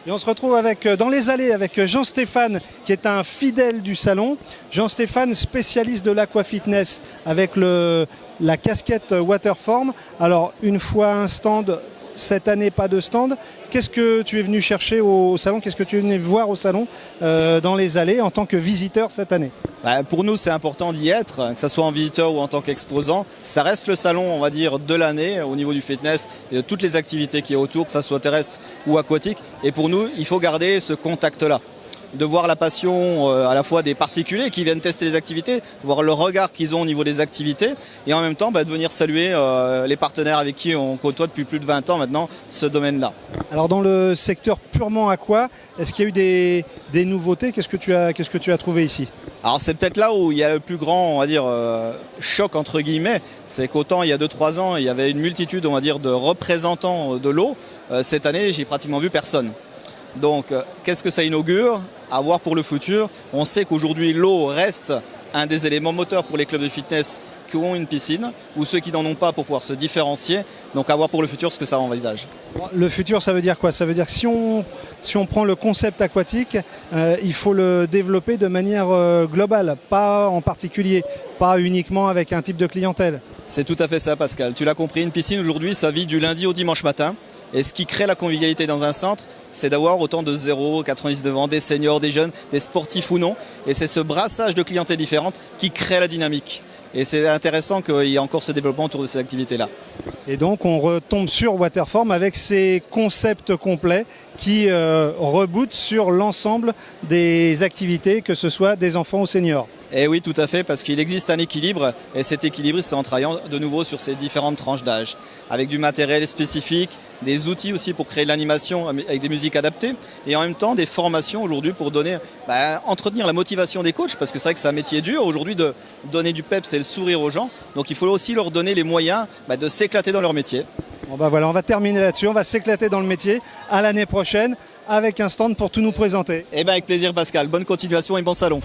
Et on se retrouve avec, dans les allées avec Jean-Stéphane qui est un fidèle du salon. Jean-Stéphane, spécialiste de l'aquafitness avec la casquette Waterform. Alors une fois un stand, cette année pas de stand. Qu'est-ce que tu es venu chercher au salon? Qu'est-ce que tu es venu voir au salon dans les allées en tant que visiteur cette année? Pour nous, c'est important d'y être, que ce soit en visiteur ou en tant qu'exposant. Ça reste le salon, on va dire, de l'année au niveau du fitness et de toutes les activités qui y a autour, que ce soit terrestre ou aquatique. Et pour nous, il faut garder ce contact-là, de voir la passion à la fois des particuliers qui viennent tester les activités, voir le regard qu'ils ont au niveau des activités et en même temps de venir saluer les partenaires avec qui on côtoie depuis plus de 20 ans maintenant ce domaine-là. Alors dans le secteur purement aqua, est-ce qu'il y a eu des nouveautés? Qu'est-ce que tu as trouvé ici? Alors c'est peut-être là où il y a le plus grand, on va dire, choc entre guillemets, c'est qu'autant il y a 2-3 ans, il y avait une multitude, on va dire, de représentants de l'eau. Cette année, j'ai pratiquement vu personne. Donc qu'est-ce que ça inaugure? À voir pour le futur. On sait qu'aujourd'hui l'eau reste un des éléments moteurs pour les clubs de fitness qui ont une piscine ou ceux qui n'en ont pas pour pouvoir se différencier. Donc à voir pour le futur ce que ça envisage. Le futur, ça veut dire quoi? Ça veut dire que si on prend le concept aquatique, il faut le développer de manière globale, pas en particulier, pas uniquement avec un type de clientèle. C'est tout à fait ça, Pascal. Tu l'as compris, une piscine aujourd'hui, ça vit du lundi au dimanche matin. Et ce qui crée la convivialité dans un centre, c'est d'avoir autant de 0, 99 ans, des seniors, des jeunes, des sportifs ou non. Et c'est ce brassage de clientèle différente qui crée la dynamique. Et c'est intéressant qu'il y ait encore ce développement autour de ces activités-là. Et donc on retombe sur Waterform avec ces concepts complets qui rebootent sur l'ensemble des activités, que ce soit des enfants ou seniors. Et oui, tout à fait, parce qu'il existe un équilibre, et cet équilibre, c'est en travaillant de nouveau sur ces différentes tranches d'âge, avec du matériel spécifique, des outils aussi pour créer de l'animation avec des musiques adaptées, et en même temps des formations aujourd'hui pour donner, entretenir la motivation des coachs, parce que c'est vrai que c'est un métier dur aujourd'hui de donner du peps et le sourire aux gens, donc il faut aussi leur donner les moyens de s'éclater dans leur métier. Bon voilà, on va terminer là-dessus, on va s'éclater dans le métier. À l'année prochaine avec un stand pour tout nous présenter. Et avec plaisir, Pascal, bonne continuation et bon salon.